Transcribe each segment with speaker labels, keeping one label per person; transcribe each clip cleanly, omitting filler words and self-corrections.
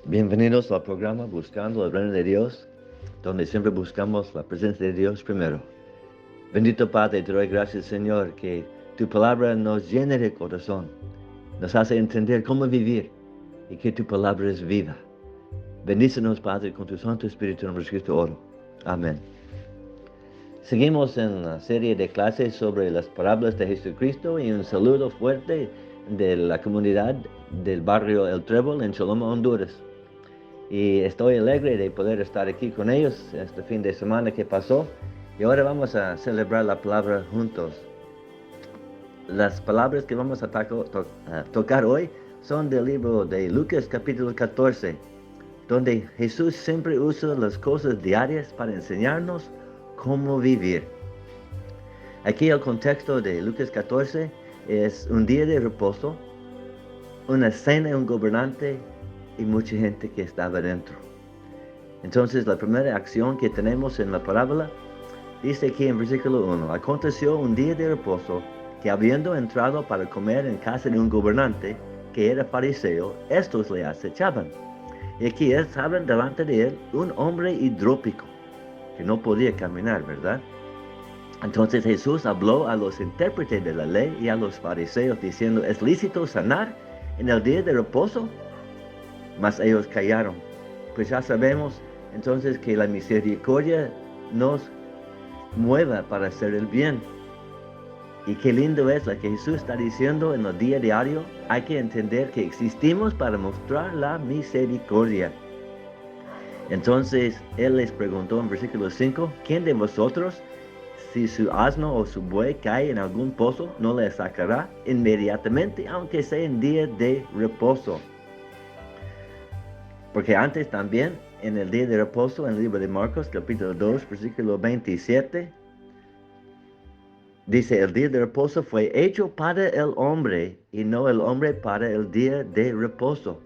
Speaker 1: Bienvenidos al programa Buscando el Reino de Dios, donde siempre buscamos la presencia de Dios primero. Bendito Padre, te doy gracias, Señor, que tu palabra nos llene de corazón, nos hace entender cómo vivir y que tu palabra es viva. Bendícenos, Padre, con tu Santo Espíritu, en Cristo oro. Amén. Seguimos en la serie de clases sobre las parábolas de Jesucristo y un saludo fuerte de la comunidad del barrio El Trébol en Choloma, Honduras. Y estoy alegre de poder estar aquí con ellos este fin de semana que pasó. Y ahora vamos a celebrar la palabra juntos. Las palabras que vamos a tocar hoy son del libro de Lucas capítulo 14, donde Jesús siempre usa las cosas diarias para enseñarnos cómo vivir. Aquí el contexto de Lucas 14 es un día de reposo, una cena, un gobernante y mucha gente que estaba dentro. Entonces la primera acción que tenemos en la parábola dice aquí en versículo 1: aconteció un día de reposo que, habiendo entrado para comer en casa de un gobernante que era fariseo, estos le acechaban. Y aquí estaban delante de él un hombre hidrópico que no podía caminar, ¿verdad? Entonces Jesús habló a los intérpretes de la ley y a los fariseos diciendo: ¿es lícito sanar en el día de reposo? Mas ellos callaron. Pues ya sabemos entonces que la misericordia nos mueva para hacer el bien. Y qué lindo es lo que Jesús está diciendo en el día diario. Hay que entender que existimos para mostrar la misericordia. Entonces Él les preguntó en versículo 5: ¿quién de vosotros, si su asno o su buey cae en algún pozo, no le sacará inmediatamente, aunque sea en día de reposo? Porque antes también, en el día de reposo, en el libro de Marcos, capítulo 2, versículo 27, dice: el día de reposo fue hecho para el hombre y no el hombre para el día de reposo.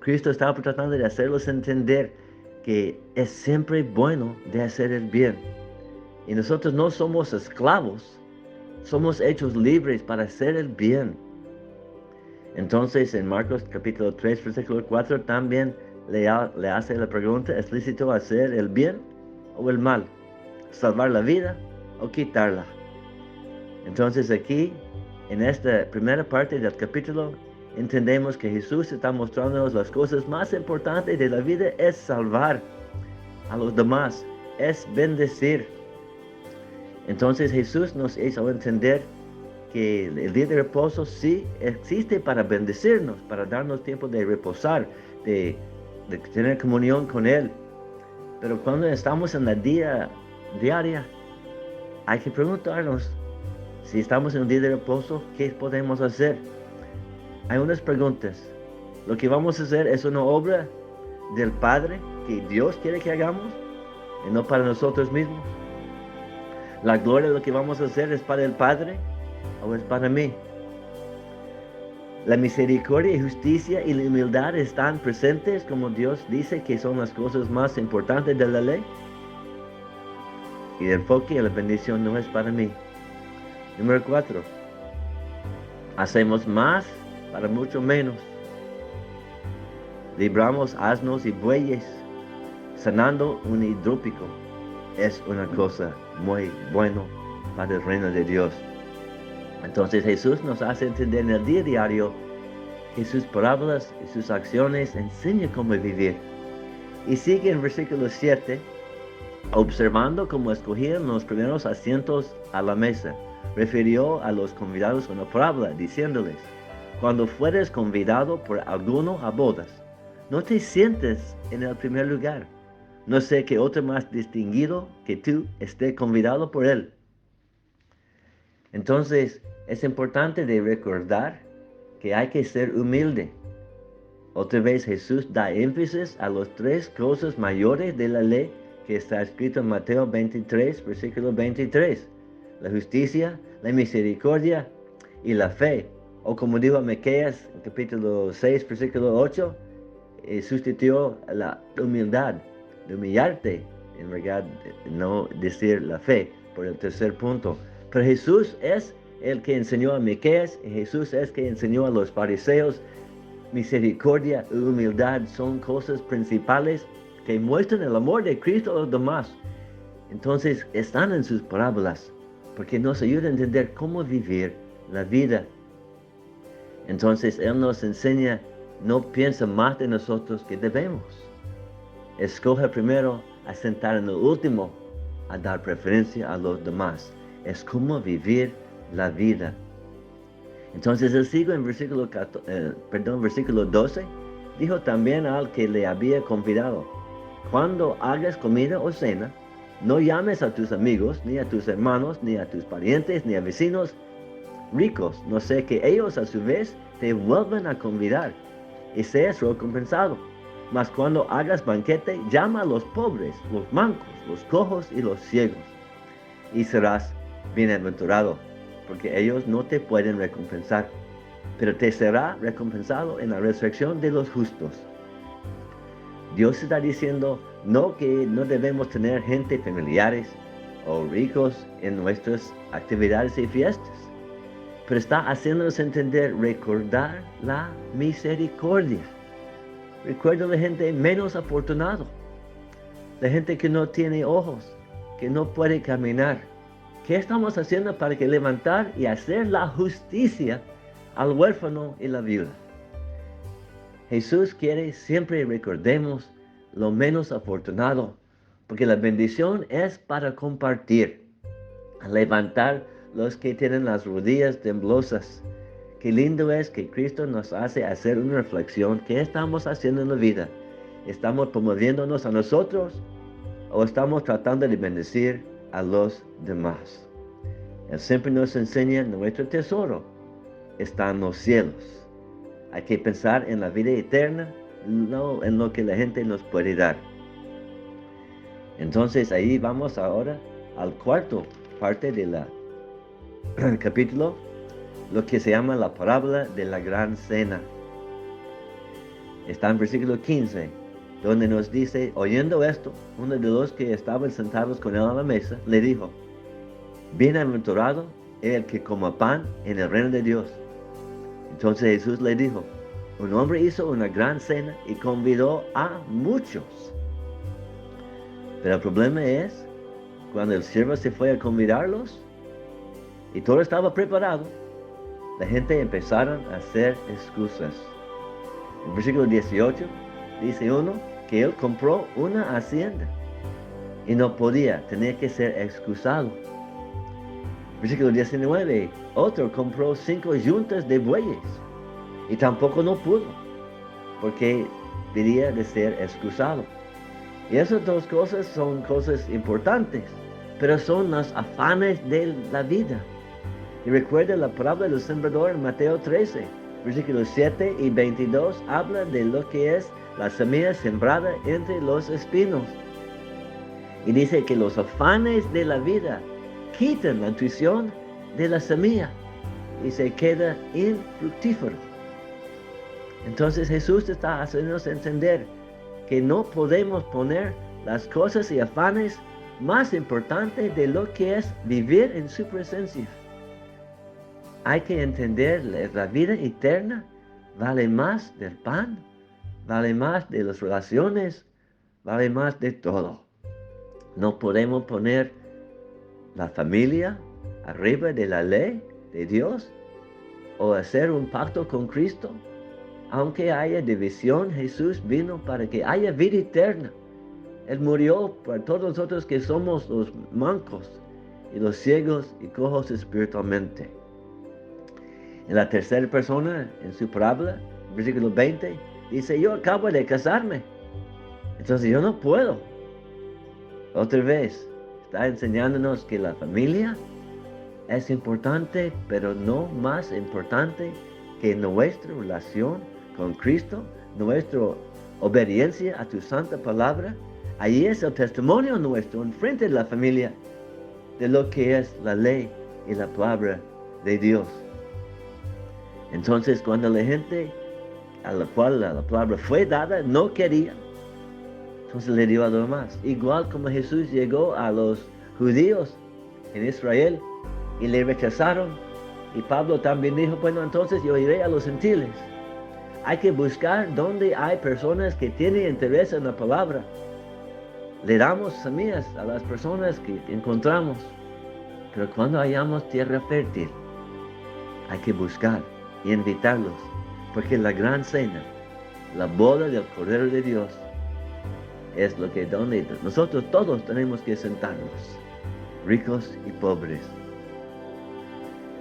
Speaker 1: Cristo estaba tratando de hacerlos entender que es siempre bueno de hacer el bien. Y nosotros no somos esclavos, somos hechos libres para hacer el bien. Entonces en Marcos capítulo 3, versículo 4 también le hace la pregunta: ¿es lícito hacer el bien o el mal? ¿Salvar la vida o quitarla? Entonces aquí, en esta primera parte del capítulo, entendemos que Jesús está mostrándonos las cosas más importantes de la vida: es salvar a los demás, es bendecir. Entonces Jesús nos hizo entender que el día de reposo sí existe para bendecirnos, para darnos tiempo de reposar, de tener comunión con Él. Pero cuando estamos en la día diaria, hay que preguntarnos: si estamos en un día de reposo, ¿qué podemos hacer? Hay unas preguntas. ¿Lo que vamos a hacer es una obra del Padre que Dios quiere que hagamos y no para nosotros mismos? ¿La gloria de lo que vamos a hacer es para el Padre o es para mí? La misericordia y justicia y la humildad están presentes como Dios dice que son las cosas más importantes de la ley. Y el enfoque y la bendición no es para mí. Número 4. Hacemos más para mucho menos. Libramos asnos y bueyes, sanando un hidrópico. Es una cosa muy buena para el reino de Dios. Entonces Jesús nos hace entender en el día diario que sus parábolas y sus acciones enseñan cómo vivir. Y sigue en versículo 7, observando cómo escogían los primeros asientos a la mesa. Refirió a los convidados una parábola, diciéndoles: cuando fueres convidado por alguno a bodas, no te sientes en el primer lugar, no sé que otro más distinguido que tú esté convidado por él. Entonces es importante de recordar que hay que ser humilde. Otra vez Jesús da énfasis a las 3 cosas mayores de la ley que está escrito en Mateo 23, versículo 23. La justicia, la misericordia y la fe. O como dijo Miqueas, en capítulo 6, versículo 8, sustituyó la humildad, de humillarte, en realidad no decir la fe, por el tercer punto. Pero Jesús es el que enseñó a Miqueas, y Jesús es el que enseñó a los fariseos misericordia y humildad son cosas principales que muestran el amor de Cristo a los demás. Entonces están en sus parábolas porque nos ayuda a entender cómo vivir la vida. Entonces Él nos enseña, no piensa más de nosotros que debemos. Escoge primero a sentar en lo último, a dar preferencia a los demás. Es como vivir la vida. Entonces Él sigue en versículo 12. Dijo también al que le había convidado: cuando hagas comida o cena, no llames a tus amigos, ni a tus hermanos, ni a tus parientes, ni a vecinos ricos, no sé que ellos a su vez te vuelvan a convidar y seas recompensado. Mas cuando hagas banquete, llama a los pobres, los mancos, los cojos y los ciegos, y serás bienaventurado, porque ellos no te pueden recompensar, pero te será recompensado en la resurrección de los justos. Dios está diciendo no que no debemos tener gente familiares o ricos en nuestras actividades y fiestas, pero está haciéndonos entender, recordar la misericordia. Recuerda a la gente menos afortunada, la gente que no tiene ojos, que no puede caminar. ¿Qué estamos haciendo para que levantar y hacer la justicia al huérfano y la viuda? Jesús quiere siempre recordemos lo menos afortunado, porque la bendición es para compartir, levantar los que tienen las rodillas temblosas. Qué lindo es que Cristo nos hace hacer una reflexión. ¿Qué estamos haciendo en la vida? ¿Estamos promoviéndonos a nosotros o estamos tratando de bendecir a los demás? Él siempre nos enseña, nuestro tesoro está en los cielos. Hay que pensar en la vida eterna, no en lo que la gente nos puede dar. Entonces ahí vamos ahora al cuarto parte del capítulo, lo que se llama la parábola de la gran cena. Está en versículo 15, donde nos dice: oyendo esto, uno de los que estaban sentados con él a la mesa le dijo: bienaventurado el que coma pan en el reino de Dios. Entonces Jesús le dijo: un hombre hizo una gran cena y convidó a muchos. Pero el problema es, cuando el siervo se fue a convidarlos y todo estaba preparado, la gente empezaron a hacer excusas. En el versículo 18 dice uno que él compró una hacienda y no podía, tenía que ser excusado. Versículo 19, otro compró 5 yuntas de bueyes y tampoco no pudo, porque debía de ser excusado. Y esas dos cosas son cosas importantes, pero son los afanes de la vida. Y recuerda la parábola del sembrador en Mateo 13, versículos 7 y 22, habla de lo que es la semilla sembrada entre los espinos. Y dice que los afanes de la vida quitan la nutrición de la semilla y se queda infructífero. Entonces Jesús está haciéndonos entender que no podemos poner las cosas y afanes más importantes de lo que es vivir en su presencia. Hay que entender la vida eterna vale más del pan, vale más de las relaciones, vale más de todo. No podemos poner la familia arriba de la ley de Dios o hacer un pacto con Cristo. Aunque haya división, Jesús vino para que haya vida eterna. Él murió por todos nosotros que somos los mancos y los ciegos y cojos espiritualmente. En la tercera persona, en su parábola, versículo 20, dice: yo acabo de casarme, entonces yo no puedo. Otra vez, está enseñándonos que la familia es importante, pero no más importante que nuestra relación con Cristo, nuestra obediencia a tu santa palabra. Ahí es el testimonio nuestro en frente de la familia de lo que es la ley y la palabra de Dios. Entonces, cuando la gente a la cual la palabra fue dada no quería, entonces le dio a los demás. Igual como Jesús llegó a los judíos en Israel y le rechazaron, y Pablo también dijo: bueno, entonces yo iré a los gentiles. Hay que buscar donde hay personas que tienen interés en la palabra. Le damos semillas a las personas que encontramos. Pero cuando hallamos tierra fértil, hay que buscar y invitarlos. Porque la gran cena, la boda del Cordero de Dios, es lo que donde nosotros todos tenemos que sentarnos, ricos y pobres.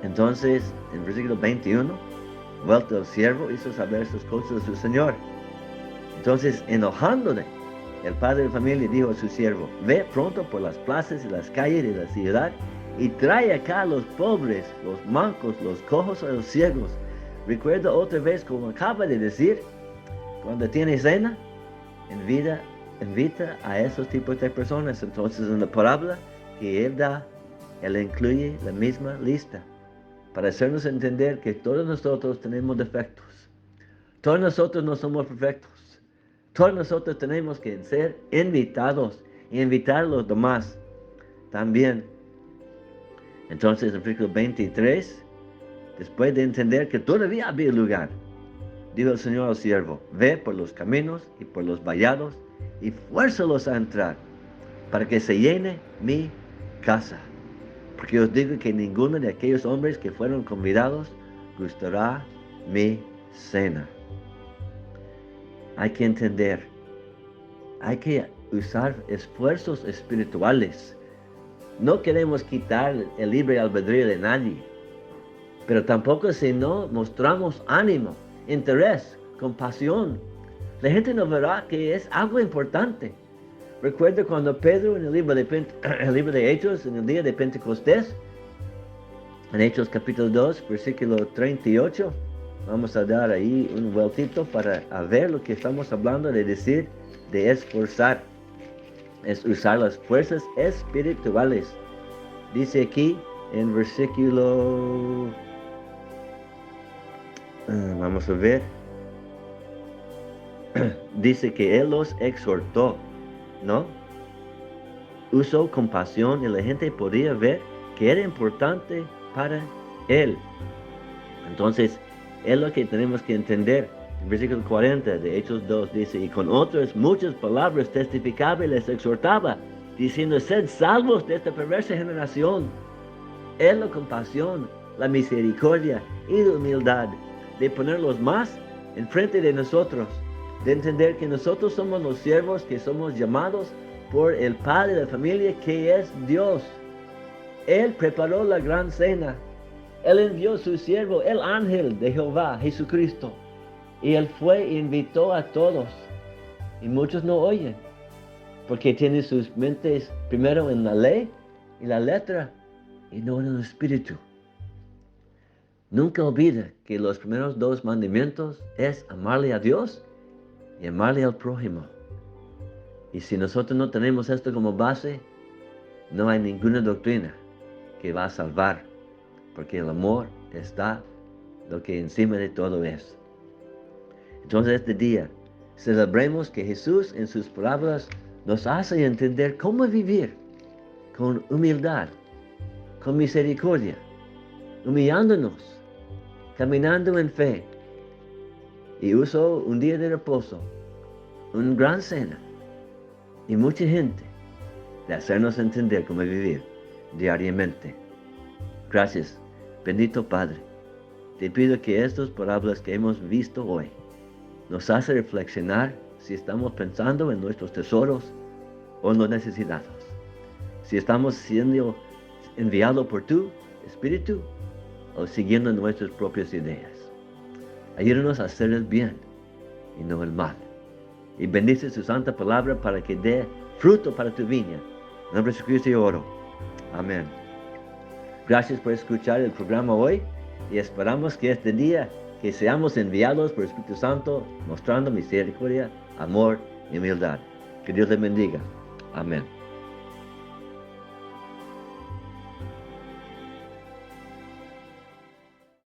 Speaker 1: Entonces, en versículo 21, vuelto el siervo hizo saber sus cosas a su señor. Entonces, enojándole, el padre de familia dijo a su siervo: ve pronto por las plazas y las calles de la ciudad y trae acá a los pobres, los mancos, los cojos, a los ciegos. Recuerda otra vez, como acaba de decir, cuando tiene cena, invita a esos tipos de personas. Entonces, en la parábola que él da, él incluye la misma lista para hacernos entender que todos nosotros tenemos defectos. Todos nosotros no somos perfectos. Todos nosotros tenemos que ser invitados y invitar a los demás también. Entonces, en versículo 23, después de entender que todavía había lugar, dijo el Señor al siervo: ve por los caminos y por los vallados y fuérzalos a entrar, para que se llene mi casa. Porque os digo que ninguno de aquellos hombres que fueron convidados gustará mi cena. Hay que entender, hay que usar esfuerzos espirituales. No queremos quitar el libre albedrío de nadie, pero tampoco si no mostramos ánimo, interés, compasión, la gente no verá que es algo importante. Recuerda cuando Pedro en el libro de Hechos, en el día de Pentecostés, en Hechos capítulo 2, versículo 38, vamos a dar ahí un vueltito para ver lo que estamos hablando de decir, de esforzar. Es usar las fuerzas espirituales. Dice aquí en versículo, vamos a ver, dice que él los exhortó, ¿no? Usó compasión y la gente podía ver que era importante para él. Entonces, es lo que tenemos que entender. En versículo 40 de Hechos 2 dice: y con otras muchas palabras testificaba y les exhortaba, diciendo: sed salvos de esta perversa generación. Es la compasión, la misericordia y la humildad de ponerlos más enfrente de nosotros, de entender que nosotros somos los siervos que somos llamados por el Padre de la familia, que es Dios. Él preparó la gran cena. Él envió su siervo, el ángel de Jehová, Jesucristo. Y Él fue e invitó a todos. Y muchos no oyen, porque tienen sus mentes primero en la ley y la letra, y no en el espíritu. Nunca olvide que los primeros 2 mandamientos es amarle a Dios y amarle al prójimo. Y si nosotros no tenemos esto como base, no hay ninguna doctrina que va a salvar, porque el amor está lo que encima de todo es. Entonces, este día celebremos que Jesús en sus palabras nos hace entender cómo vivir con humildad, con misericordia, humillándonos, caminando en fe. Y usó un día de reposo, una gran cena y mucha gente de hacernos entender cómo vivir diariamente. Gracias, bendito Padre. Te pido que estas palabras que hemos visto hoy nos hacen reflexionar si estamos pensando en nuestros tesoros o en los necesitados. Si estamos siendo enviados por tu Espíritu o siguiendo nuestras propias ideas. Ayúdanos a hacer el bien y no el mal. Y bendice su santa palabra para que dé fruto para tu viña. En nombre de Jesucristo yo oro. Amén. Gracias por escuchar el programa hoy y esperamos que este día que seamos enviados por el Espíritu Santo mostrando misericordia, amor y humildad. Que Dios les bendiga. Amén.